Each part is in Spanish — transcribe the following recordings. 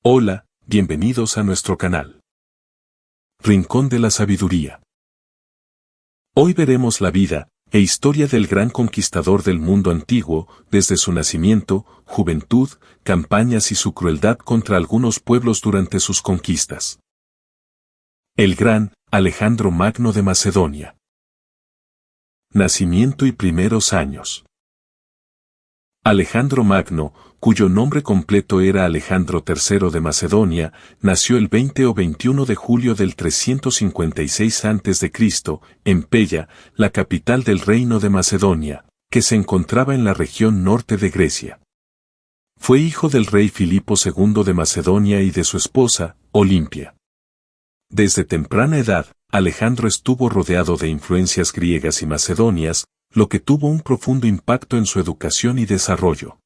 Hola, bienvenidos a nuestro canal. Rincón de la Sabiduría. Hoy veremos la vida e historia del gran conquistador del mundo antiguo, desde su nacimiento, juventud, campañas y su crueldad contra algunos pueblos durante sus conquistas. El gran Alejandro Magno de Macedonia. Nacimiento y primeros años. Alejandro Magno, cuyo nombre completo era Alejandro III de Macedonia, nació el 20 o 21 de julio del 356 a.C., en Pella, la capital del reino de Macedonia, que se encontraba en la región norte de Grecia. Fue hijo del rey Filipo II de Macedonia y de su esposa, Olimpia. Desde temprana edad, Alejandro estuvo rodeado de influencias griegas y macedonias, lo que tuvo un profundo impacto en su educación y desarrollo.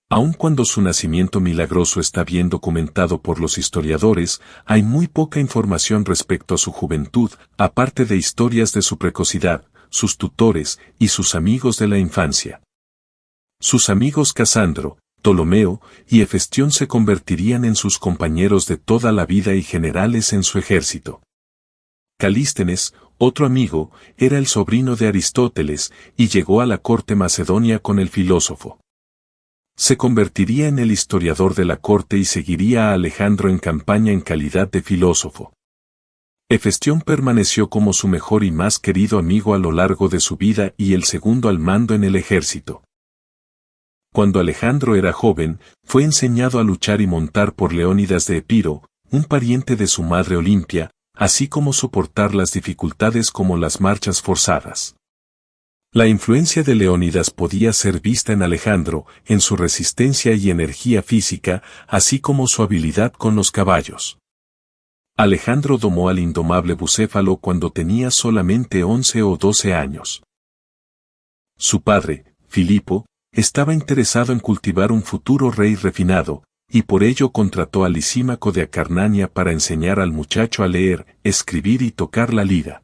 Aun cuando su nacimiento milagroso está bien documentado por los historiadores, hay muy poca información respecto a su juventud, aparte de historias de su precocidad, sus tutores y sus amigos de la infancia. Sus amigos Casandro, Ptolomeo y Hefestión se convertirían en sus compañeros de toda la vida y generales en su ejército. Calístenes, otro amigo, era el sobrino de Aristóteles y llegó a la corte macedonia con el filósofo. Se convertiría en el historiador de la corte y seguiría a Alejandro en campaña en calidad de filósofo. Hefestión permaneció como su mejor y más querido amigo a lo largo de su vida y el segundo al mando en el ejército. Cuando Alejandro era joven, fue enseñado a luchar y montar por Leónidas de Epiro, un pariente de su madre Olimpia, así como soportar las dificultades como las marchas forzadas. La influencia de Leónidas podía ser vista en Alejandro, en su resistencia y energía física, así como su habilidad con los caballos. Alejandro domó al indomable Bucéfalo cuando tenía solamente 11 o 12 años. Su padre, Filipo, estaba interesado en cultivar un futuro rey refinado, y por ello contrató a Lisímaco de Acarnania para enseñar al muchacho a leer, escribir y tocar la lira.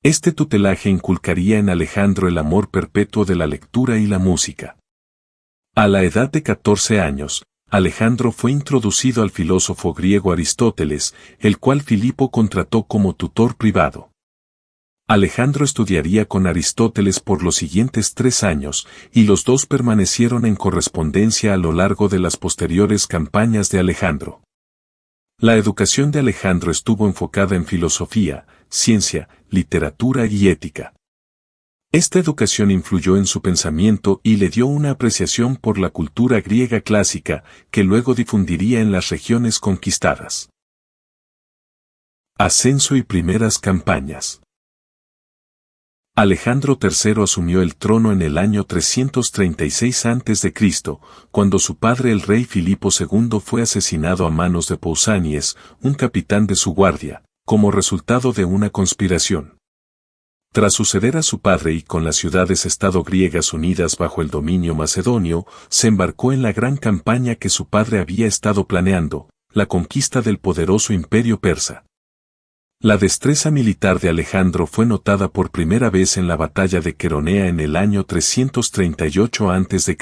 Este tutelaje inculcaría en Alejandro el amor perpetuo de la lectura y la música. A la edad de 14 años, Alejandro fue introducido al filósofo griego Aristóteles, el cual Filipo contrató como tutor privado. Alejandro estudiaría con Aristóteles por los siguientes 3 años, y los dos permanecieron en correspondencia a lo largo de las posteriores campañas de Alejandro. La educación de Alejandro estuvo enfocada en filosofía, ciencia, literatura y ética. Esta educación influyó en su pensamiento y le dio una apreciación por la cultura griega clásica, que luego difundiría en las regiones conquistadas. Ascenso y primeras campañas. Alejandro III asumió el trono en el año 336 a.C., cuando su padre el rey Filipo II fue asesinado a manos de Pausanias, un capitán de su guardia, como resultado de una conspiración. Tras suceder a su padre y con las ciudades-estado griegas unidas bajo el dominio macedonio, se embarcó en la gran campaña que su padre había estado planeando, la conquista del poderoso imperio persa. La destreza militar de Alejandro fue notada por primera vez en la batalla de Queronea en el año 338 a.C.,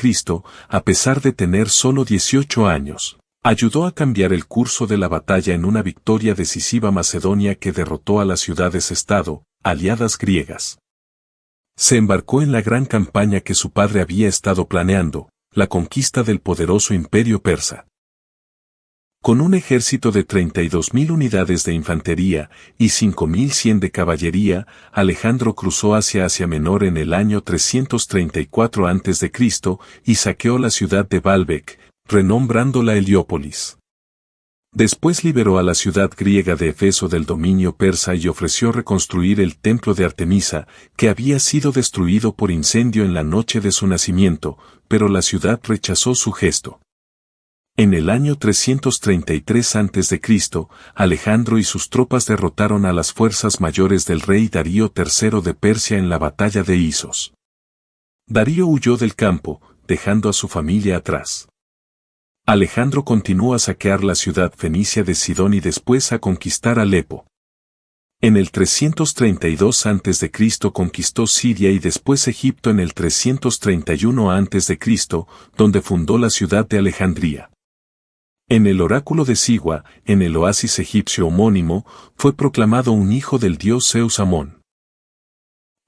a pesar de tener solo 18 años. Ayudó a cambiar el curso de la batalla en una victoria decisiva macedonia que derrotó a las ciudades-estado, aliadas griegas. Se embarcó en la gran campaña que su padre había estado planeando, la conquista del poderoso imperio persa. Con un ejército de 32.000 unidades de infantería y 5.100 de caballería, Alejandro cruzó hacia Asia Menor en el año 334 a.C. y saqueó la ciudad de Baalbek, renombrándola Heliópolis. Después liberó a la ciudad griega de Éfeso del dominio persa y ofreció reconstruir el templo de Artemisa, que había sido destruido por incendio en la noche de su nacimiento, pero la ciudad rechazó su gesto. En el año 333 a.C., Alejandro y sus tropas derrotaron a las fuerzas mayores del rey Darío III de Persia en la batalla de Isos. Darío huyó del campo, dejando a su familia atrás. Alejandro continuó a saquear la ciudad fenicia de Sidón y después a conquistar Alepo. En el 332 a.C. conquistó Siria y después Egipto en el 331 a.C., donde fundó la ciudad de Alejandría. En el oráculo de Sigua, en el oasis egipcio homónimo, fue proclamado un hijo del dios Zeus Amón.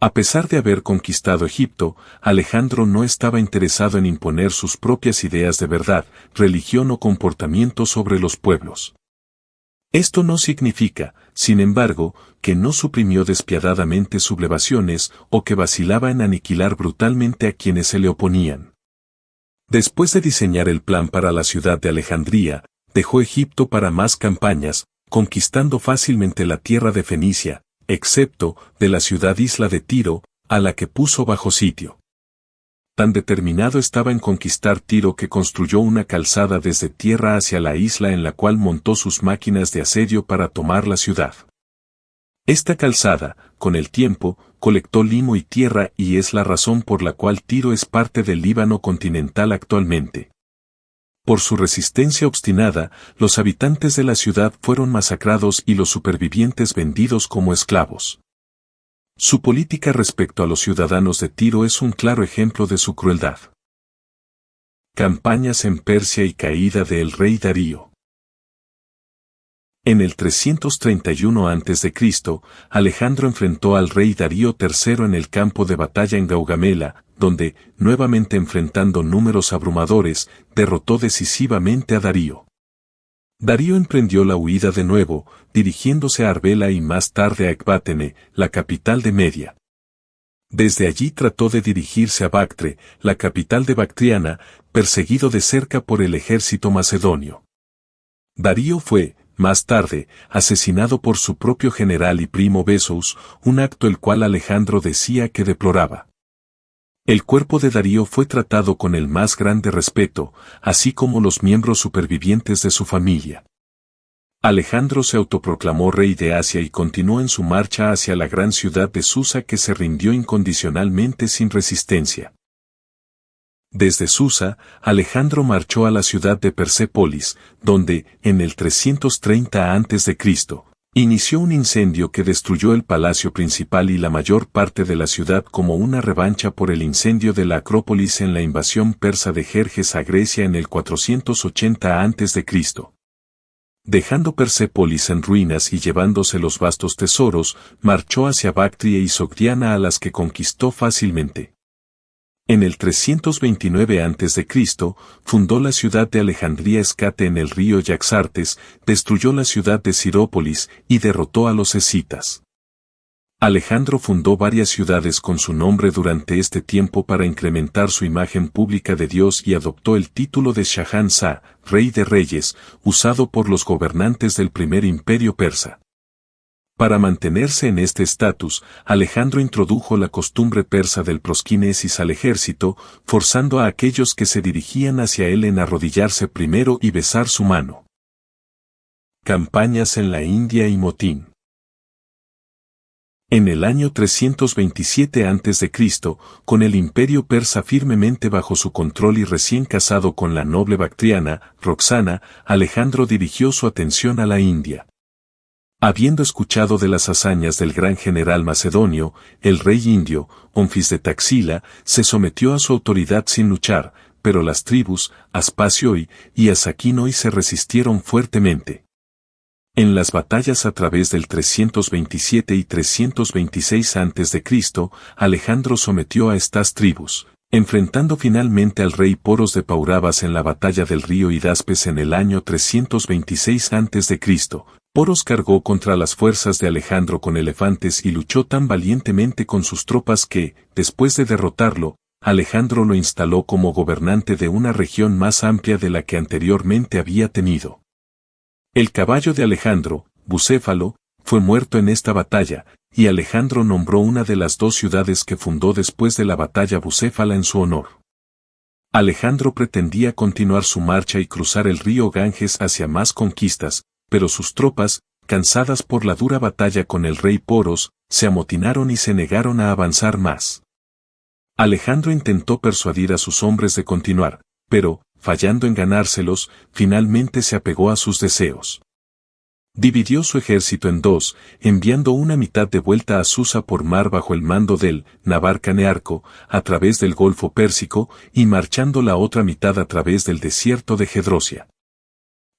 A pesar de haber conquistado Egipto, Alejandro no estaba interesado en imponer sus propias ideas de verdad, religión o comportamiento sobre los pueblos. Esto no significa, sin embargo, que no suprimió despiadadamente sublevaciones o que vacilaba en aniquilar brutalmente a quienes se le oponían. Después de diseñar el plan para la ciudad de Alejandría, dejó Egipto para más campañas, conquistando fácilmente la tierra de Fenicia, excepto de la ciudad-isla de Tiro, a la que puso bajo sitio. Tan determinado estaba en conquistar Tiro que construyó una calzada desde tierra hacia la isla en la cual montó sus máquinas de asedio para tomar la ciudad. Esta calzada, con el tiempo, colectó limo y tierra y es la razón por la cual Tiro es parte del Líbano continental actualmente. Por su resistencia obstinada, los habitantes de la ciudad fueron masacrados y los supervivientes vendidos como esclavos. Su política respecto a los ciudadanos de Tiro es un claro ejemplo de su crueldad. Campañas en Persia y caída del rey Darío. En el 331 a.C., Alejandro enfrentó al rey Darío III en el campo de batalla en Gaugamela, donde, nuevamente enfrentando números abrumadores, derrotó decisivamente a Darío. Darío emprendió la huida de nuevo, dirigiéndose a Arbela y más tarde a Ecbátene, la capital de Media. Desde allí trató de dirigirse a Bactre, la capital de Bactriana, perseguido de cerca por el ejército macedonio. Darío fue, más tarde, asesinado por su propio general y primo Besous, un acto el cual Alejandro decía que deploraba. El cuerpo de Darío fue tratado con el más grande respeto, así como los miembros supervivientes de su familia. Alejandro se autoproclamó rey de Asia y continuó en su marcha hacia la gran ciudad de Susa que se rindió incondicionalmente sin resistencia. Desde Susa, Alejandro marchó a la ciudad de Persépolis, donde, en el 330 a.C., inició un incendio que destruyó el palacio principal y la mayor parte de la ciudad como una revancha por el incendio de la Acrópolis en la invasión persa de Jerjes a Grecia en el 480 a.C. Dejando Persépolis en ruinas y llevándose los vastos tesoros, marchó hacia Bactria y Sogdiana a las que conquistó fácilmente. En el 329 a.C., fundó la ciudad de Alejandría Escate en el río Yaxartes, destruyó la ciudad de Sirópolis y derrotó a los escitas. Alejandro fundó varias ciudades con su nombre durante este tiempo para incrementar su imagen pública de Dios y adoptó el título de Shahan-Shah, Rey de Reyes, usado por los gobernantes del primer imperio persa. Para mantenerse en este estatus, Alejandro introdujo la costumbre persa del prosquinesis al ejército, forzando a aquellos que se dirigían hacia él en arrodillarse primero y besar su mano. Campañas en la India y motín. En el año 327 a.C., con el imperio persa firmemente bajo su control y recién casado con la noble bactriana, Roxana, Alejandro dirigió su atención a la India. Habiendo escuchado de las hazañas del gran general macedonio, el rey indio, Onfis de Taxila, se sometió a su autoridad sin luchar, pero las tribus, Aspacioi y Asaquinoi se resistieron fuertemente. En las batallas a través del 327 y 326 a.C., Alejandro sometió a estas tribus, enfrentando finalmente al rey Poros de Paurabas en la batalla del río Hidaspes en el año 326 a.C., Poros cargó contra las fuerzas de Alejandro con elefantes y luchó tan valientemente con sus tropas que, después de derrotarlo, Alejandro lo instaló como gobernante de una región más amplia de la que anteriormente había tenido. El caballo de Alejandro, Bucéfalo, fue muerto en esta batalla, y Alejandro nombró una de las dos ciudades que fundó después de la batalla Bucéfala en su honor. Alejandro pretendía continuar su marcha y cruzar el río Ganges hacia más conquistas, pero sus tropas, cansadas por la dura batalla con el rey Poros, se amotinaron y se negaron a avanzar más. Alejandro intentó persuadir a sus hombres de continuar, pero, fallando en ganárselos, finalmente se apegó a sus deseos. Dividió su ejército en dos, enviando una mitad de vuelta a Susa por mar bajo el mando del Navarca Nearco, a través del Golfo Pérsico, y marchando la otra mitad a través del desierto de Gedrosia.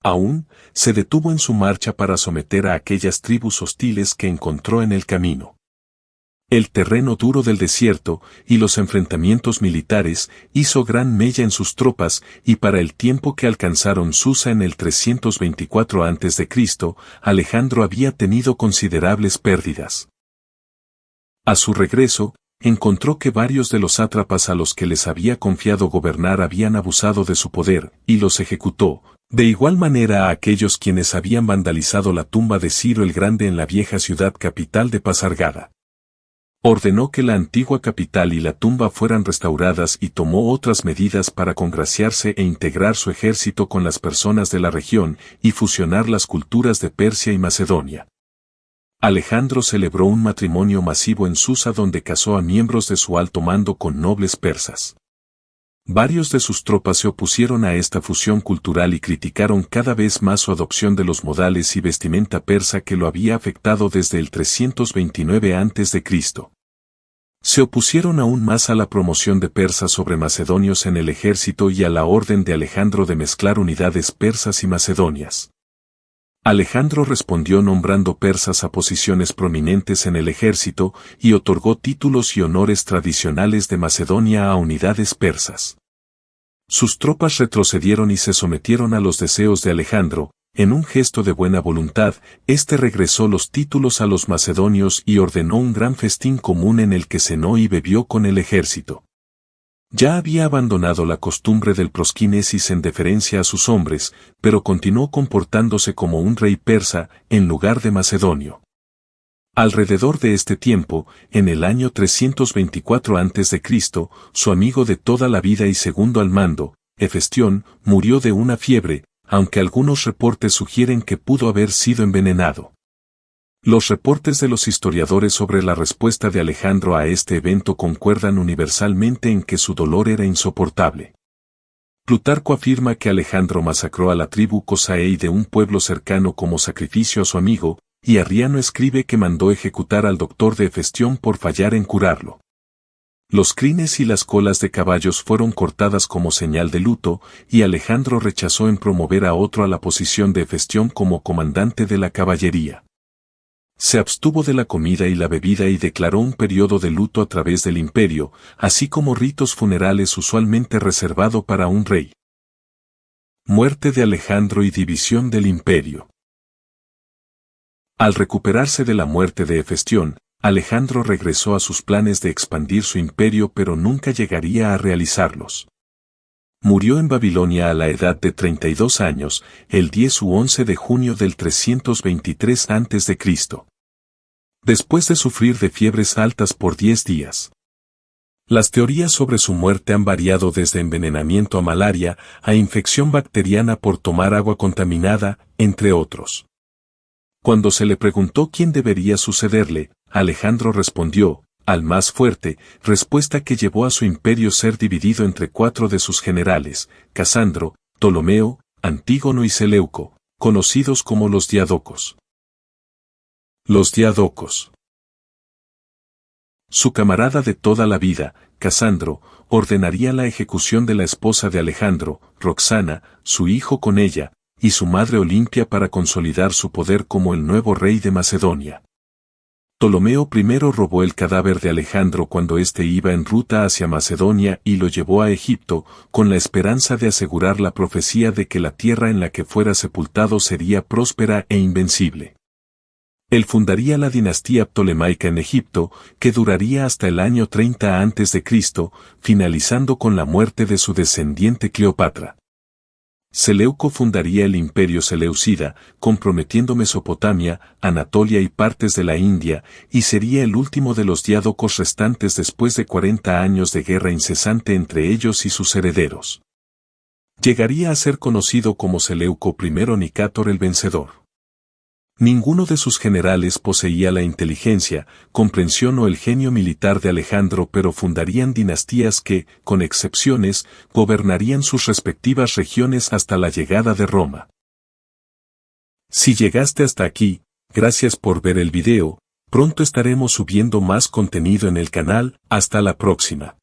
Aún, se detuvo en su marcha para someter a aquellas tribus hostiles que encontró en el camino. El terreno duro del desierto y los enfrentamientos militares hizo gran mella en sus tropas y para el tiempo que alcanzaron Susa en el 324 a.C., Alejandro había tenido considerables pérdidas. A su regreso, encontró que varios de los sátrapas a los que les había confiado gobernar habían abusado de su poder y los ejecutó, de igual manera a aquellos quienes habían vandalizado la tumba de Ciro el Grande en la vieja ciudad capital de Pasargada. Ordenó que la antigua capital y la tumba fueran restauradas y tomó otras medidas para congraciarse e integrar su ejército con las personas de la región y fusionar las culturas de Persia y Macedonia. Alejandro celebró un matrimonio masivo en Susa donde casó a miembros de su alto mando con nobles persas. Varios de sus tropas se opusieron a esta fusión cultural y criticaron cada vez más su adopción de los modales y vestimenta persa que lo había afectado desde el 329 a.C. Se opusieron aún más a la promoción de persas sobre macedonios en el ejército y a la orden de Alejandro de mezclar unidades persas y macedonias. Alejandro respondió nombrando persas a posiciones prominentes en el ejército y otorgó títulos y honores tradicionales de Macedonia a unidades persas. Sus tropas retrocedieron y se sometieron a los deseos de Alejandro. En un gesto de buena voluntad, éste regresó los títulos a los macedonios y ordenó un gran festín común en el que cenó y bebió con el ejército. Ya había abandonado la costumbre del prosquinesis en deferencia a sus hombres, pero continuó comportándose como un rey persa, en lugar de macedonio. Alrededor de este tiempo, en el año 324 a.C., su amigo de toda la vida y segundo al mando, Hefestión, murió de una fiebre, aunque algunos reportes sugieren que pudo haber sido envenenado. Los reportes de los historiadores sobre la respuesta de Alejandro a este evento concuerdan universalmente en que su dolor era insoportable. Plutarco afirma que Alejandro masacró a la tribu Cosaei de un pueblo cercano como sacrificio a su amigo, y Arriano escribe que mandó ejecutar al doctor de Hefestión por fallar en curarlo. Los crines y las colas de caballos fueron cortadas como señal de luto, y Alejandro rechazó en promover a otro a la posición de Hefestión como comandante de la caballería. Se abstuvo de la comida y la bebida y declaró un periodo de luto a través del imperio, así como ritos funerales usualmente reservado para un rey. Muerte de Alejandro y división del imperio. Al recuperarse de la muerte de Hefestión, Alejandro regresó a sus planes de expandir su imperio pero nunca llegaría a realizarlos. Murió en Babilonia a la edad de 32 años, el 10 u 11 de junio del 323 a.C. Después de sufrir de fiebres altas por 10 días. Las teorías sobre su muerte han variado desde envenenamiento a malaria a infección bacteriana por tomar agua contaminada, entre otros. Cuando se le preguntó quién debería sucederle, Alejandro respondió, al más fuerte, respuesta que llevó a su imperio ser dividido entre 4 de sus generales, Casandro, Ptolomeo, Antígono y Seleuco, conocidos como los diádocos. Los diádocos. Su camarada de toda la vida, Casandro, ordenaría la ejecución de la esposa de Alejandro, Roxana, su hijo con ella, y su madre Olimpia para consolidar su poder como el nuevo rey de Macedonia. Ptolomeo I robó el cadáver de Alejandro cuando éste iba en ruta hacia Macedonia y lo llevó a Egipto, con la esperanza de asegurar la profecía de que la tierra en la que fuera sepultado sería próspera e invencible. Él fundaría la dinastía ptolemaica en Egipto, que duraría hasta el año 30 a.C., finalizando con la muerte de su descendiente Cleopatra. Seleuco fundaría el imperio seleucida, comprometiendo Mesopotamia, Anatolia y partes de la India, y sería el último de los diádocos restantes después de 40 años de guerra incesante entre ellos y sus herederos. Llegaría a ser conocido como Seleuco I Nicátor el Vencedor. Ninguno de sus generales poseía la inteligencia, comprensión o el genio militar de Alejandro, pero fundarían dinastías que, con excepciones, gobernarían sus respectivas regiones hasta la llegada de Roma. Si llegaste hasta aquí, gracias por ver el video, pronto estaremos subiendo más contenido en el canal, hasta la próxima.